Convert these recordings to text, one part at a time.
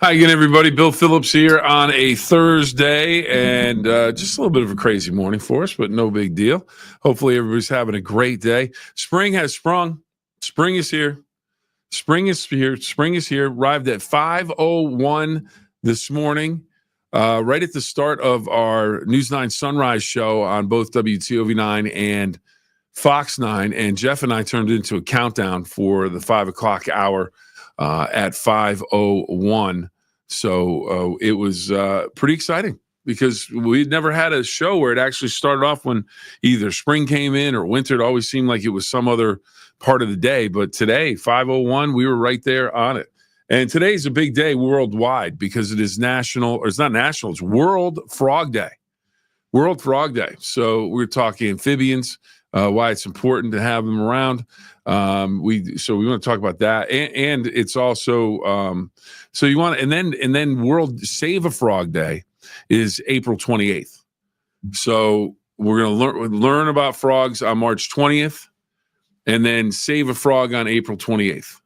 Hi again, everybody. Bill Phillips here on a Thursday, and just a little bit of a crazy morning for us, but no big deal. Hopefully everybody's having a great day. Spring has sprung. Spring is here. Spring is here. Spring is here. Arrived at 5:01 this morning, right at the start of our News 9 Sunrise show on both WTOV 9 and Fox 9. And Jeff and I turned it into a countdown for the 5 o'clock hour at 5:01. So it was pretty exciting because we'd never had a show where it actually started off when either spring came in or winter. It always seemed like it was some other part of the day. But today, 5:01, we were right there on it. And today's a big day worldwide because it is national, or it's not national, it's World Frog Day. World Frog Day. So we're talking amphibians, why it's important to have them around. We want to talk about that, and it's also so you want, and then World Save a Frog Day is April 28th. So we're going to learn about frogs on March 20th, and then Save a Frog on April 28th.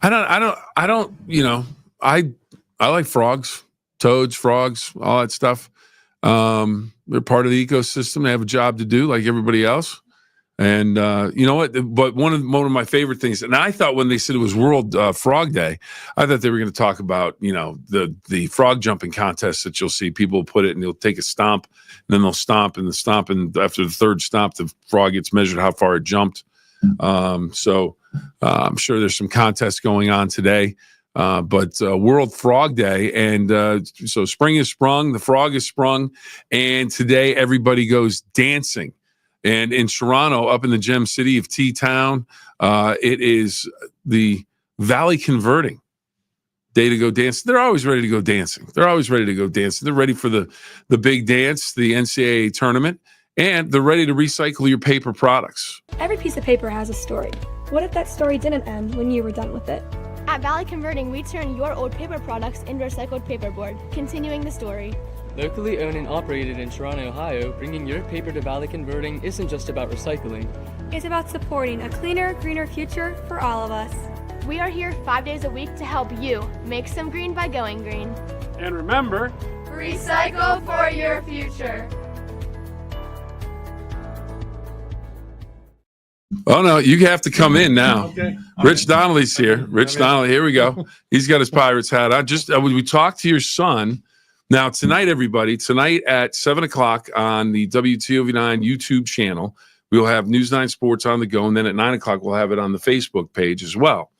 I don't. You know, I like frogs, toads, frogs, all that stuff. They're part of the ecosystem. They have a job to do like everybody else. And you know what? But one of my favorite things, and I thought when they said it was World Frog Day, I thought they were going to talk about, you know, the frog jumping contest that you'll see. People put it and they'll take a stomp, and then they'll stomp, and after the third stomp, the frog gets measured how far it jumped. So I'm sure there's some contests going on today. But World Frog Day, and so spring is sprung, the frog is sprung, and today everybody goes dancing. And in Toronto, up in the gem city of T-Town, it is the Valley Converting day to go dance. They're always ready to go dancing. They're ready for the big dance, the NCAA tournament, and they're ready to recycle your paper products. Every piece of paper has a story. What if that story didn't end when you were done with it? At Valley Converting, we turn your old paper products into recycled paperboard, continuing the story. Locally owned and operated in Toronto, Ohio, bringing your paper to Valley Converting isn't just about recycling. It's about supporting a cleaner, greener future for all of us. We are here 5 days a week to help you make some green by going green. And remember, recycle for your future. Oh, no, you have to come in now. Okay. Rich Donnelly's here. Rich Donnelly, here we go. He's got his Pirates hat on. We talked to your son. Now, tonight, everybody, at 7 o'clock on the WTOV 9 YouTube channel, we'll have News 9 Sports on the go, and then at 9 o'clock, we'll have it on the Facebook page as well.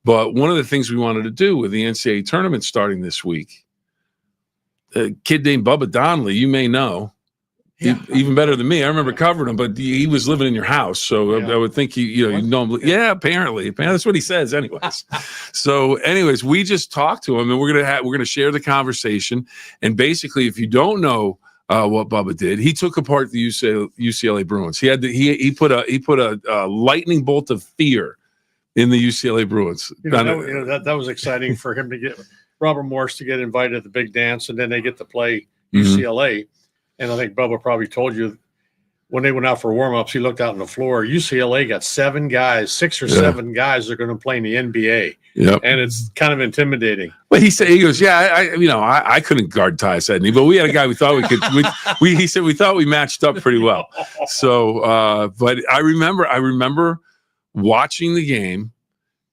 But one of the things we wanted to do with the NCAA tournament starting this week, a kid named Bubba Donnelly, you may know, even better than me. I remember covering him, but he was living in your house, so I would think you know him. Yeah, apparently that's what he says, anyways. So, anyways, we just talked to him, and we're gonna share the conversation. And basically, if you don't know what Bubba did, he took apart the UCLA Bruins. He put a lightning bolt of fear in the UCLA Bruins. That was exciting for him to get Robert Morris to get invited to the big dance, and then they get to play UCLA. And I think Bubba probably told you when they went out for warm-ups, he looked out on the floor. UCLA got 6 or 7 guys that are going to play in the NBA. Yep. And it's kind of intimidating. Well, he goes, I couldn't guard Tyus Edney, but we had a guy we thought we could. He said we thought we matched up pretty well. So, but I remember watching the game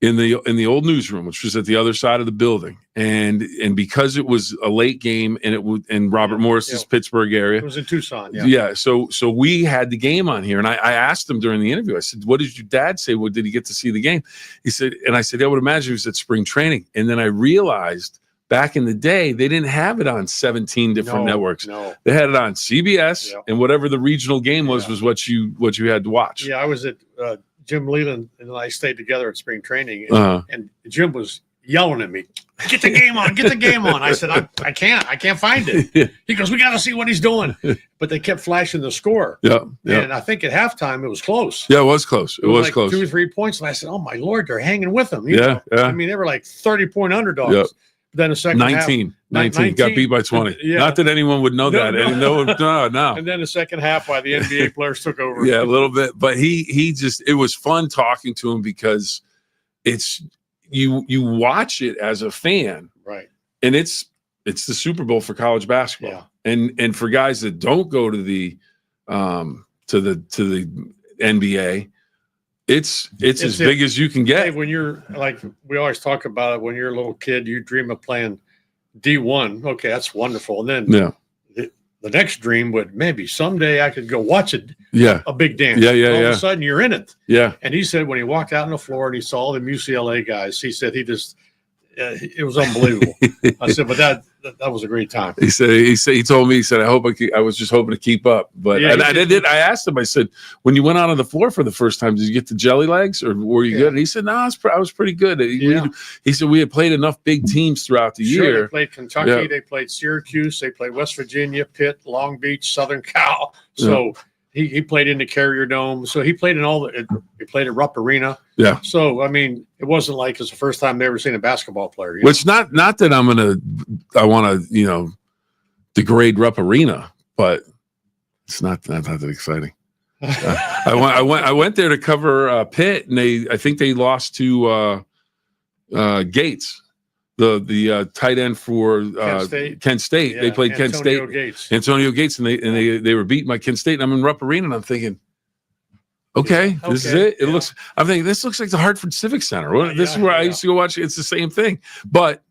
in the old newsroom, which was at the other side of the building, and because it was a late game and it was in Robert Morris's Pittsburgh area. It was in Tucson. Yeah. So we had the game on here, and I asked him during the interview. I said, "What did your dad say? What did he get to see the game?" He said, and I said, "I would imagine he was at spring training." And then I realized back in the day they didn't have it on 17 different networks. No. They had it on CBS, and whatever the regional game was what you had to watch. Yeah, I was at. Jim Leland and I stayed together at spring training, and Jim was yelling at me, "Get the game on, get the game on." I said, I can't find it. He goes, "We got to see what he's doing." But they kept flashing the score. Yeah. And I think at halftime it was close. Yeah, it was close. It was like close. 2 or 3 points. And I said, "Oh my Lord, they're hanging with them." You know? I mean, they were like 30-point underdogs. Yep. Then the second 19 got beat by 20. Not that anyone would know that. No. And then the second half, why the NBA players took over. Yeah, a little bit. But he just, it was fun talking to him because it's, you watch it as a fan, Right. and it's the Super Bowl for college basketball. And for guys that don't go to the NBA, it's as big as you can Hey, get. when you're like, we always talk about it, when you're a little kid, you dream of playing D1. Okay, that's wonderful. And then Yeah. the next dream would maybe someday I could go watch a big dance. Yeah, yeah, All yeah. of a sudden you're in it. Yeah. And he said when he walked out on the floor and he saw all the UCLA guys, he said it was unbelievable. I said, but that was a great time. He told me, he said, I was just hoping to keep up. But Yeah, I asked him, I said, when you went out on the floor for the first time, did you get the jelly legs or were you good? And he said, no, I was pretty good. He said, we had played enough big teams throughout the year. They played Kentucky, they played Syracuse, they played West Virginia, Pitt, Long Beach, Southern Cal. So he played in the Carrier Dome. So he played in he played at Rupp Arena. Yeah. So, I mean, it wasn't like it's the first time they ever seen a basketball player. Which not that I want to, degrade Rupp Arena, but it's not that exciting. I went there to cover Pitt, and I think they lost to Gates, the tight end for Kent State. Yeah, they played Kent State, Antonio Gates, and they were beaten by Kent State. And I'm in Rupp Arena, and I'm thinking, okay, this is it. I'm thinking this looks like the Hartford Civic Center. This is where I used to go watch. It's the same thing, but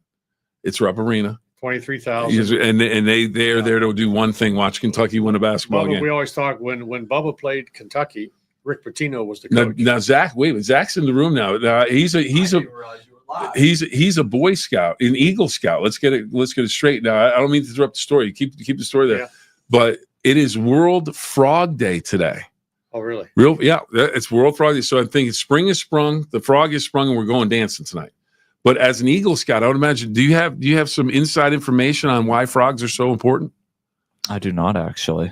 it's Rupp Arena. 23,000. And they are there to do one thing: watch Kentucky win a basketball game. We always talk when Bubba played Kentucky, Rick Pitino was the coach. Now Zach's in the room now. He's a Boy Scout, an Eagle Scout. Let's get it straight. Now I don't mean to interrupt the story. Keep the story there. Yeah. But it is World Frog Day today. Oh, really? It's World Frog Day. So I'm thinking spring has sprung, the frog is sprung, and we're going dancing tonight. But as an Eagle Scout, I would imagine, do you have some inside information on why frogs are so important? I do not, actually.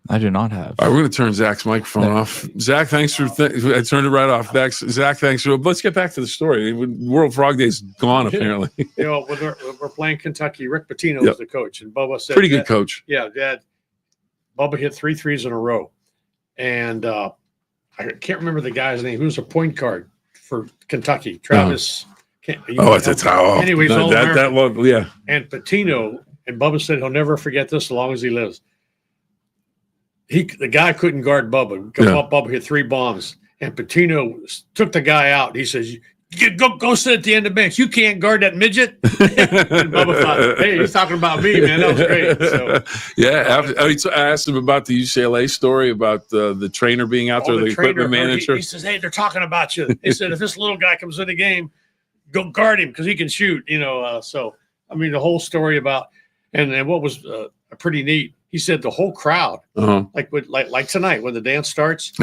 I do not have. All right, we're going to turn Zach's microphone off. Zach, thanks for. I turned it right off. Zach, thanks for. Let's get back to the story. World Frog Day is gone, apparently. We're playing Kentucky. Rick Pitino was the coach, and Bubba said, "Pretty good coach." Yeah, Dad. Bubba hit 3 threes in a row, and I can't remember the guy's name. He was a point guard for Kentucky. Travis. Anyways, that long, yeah. And Pitino, and Bubba said he'll never forget this as long as he lives. The guy couldn't guard Bubba. Bubba hit 3 bombs, and Pitino took the guy out. He says, "Go sit at the end of the bench. You can't guard that midget." And Bubba thought, "Hey, he's talking about me, man. That was great." So, I asked him about the UCLA story about the trainer being out there, the equipment manager. He says, "Hey, they're talking about you." He said, "If this little guy comes in the game, go guard him because he can shoot." So I mean, the whole story about and what was pretty neat. He said the whole crowd, like tonight when the dance starts,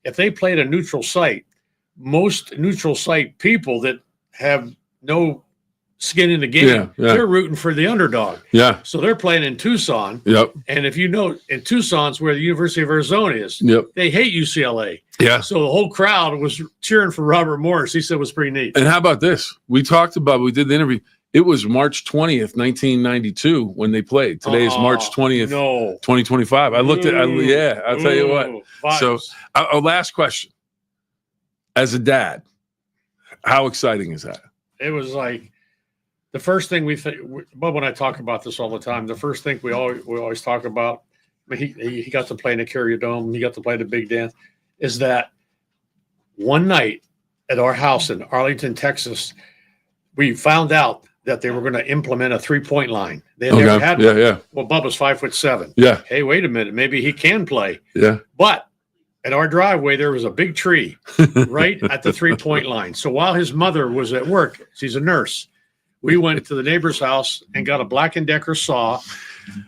if they played a neutral site, most neutral site people that have no skin in the game, they're rooting for the underdog. Yeah. So they're playing in Tucson. Yep. And if you know, in Tucson's where the University of Arizona is. Yep. They hate UCLA. Yeah. So the whole crowd was cheering for Robert Morris. He said it was pretty neat. And how about this? We did the interview. It was March 20th, 1992 when they played. Today is March 20th, 2025. I looked at, I'll tell you what. Vibes. So last question. As a dad, how exciting is that? It was like the first thing Bubba and I talk about this all the time. The first thing we always talk about, he got to play in the Carrier Dome. He got to play the big dance, is that one night at our house in Arlington, Texas, we found out that they were going to implement a 3-point line. They never had one. Yeah. Well, Bubba's 5'7". Yeah. Hey, wait a minute. Maybe he can play. Yeah. But at our driveway, there was a big tree right at the 3-point line. So while his mother was at work, she's a nurse, we went to the neighbor's house and got a Black & Decker saw.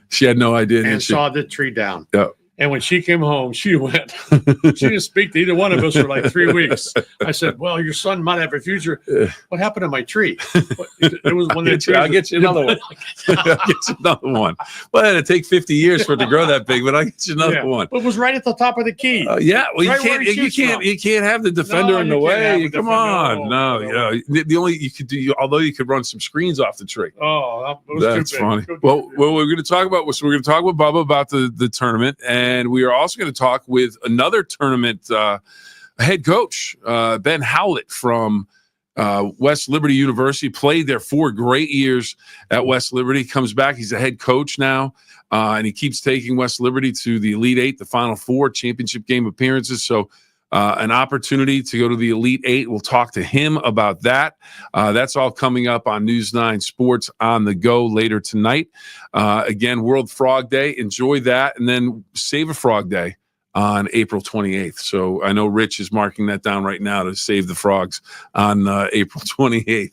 She had no idea. And sawed the tree down. Yeah. And when she came home, she didn't speak to either one of us for like 3 weeks. I said, "Well, your son might have a future." What happened to my tree? It was one of I'll get you another one. I'll get you another one. Well, it'd take 50 years for it to grow that big, but I'll get you another one. But it was right at the top of the key. Well, right you can't have the defender in the way. Come on, the only you could do, although you could run some screens off the tree. Oh, that's funny. Well, we're going to talk about with Bubba about the tournament. And we are also going to talk with another tournament head coach, Ben Howlett from West Liberty University, played there 4 great years at West Liberty, comes back. He's a head coach now, and he keeps taking West Liberty to the Elite Eight, the Final Four, championship game appearances. So an opportunity to go to the Elite Eight. We'll talk to him about that. That's all coming up on News 9 Sports on the Go later tonight. Again, World Frog Day. Enjoy that. And then Save a Frog Day on April 28th. So I know Rich is marking that down right now to save the frogs on April 28th.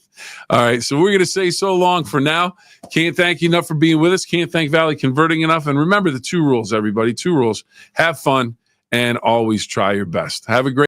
All right, so we're going to say so long for now. Can't thank you enough for being with us. Can't thank Valley Converting enough. And remember the 2 rules, everybody. 2 rules. Have fun and always try your best. Have a great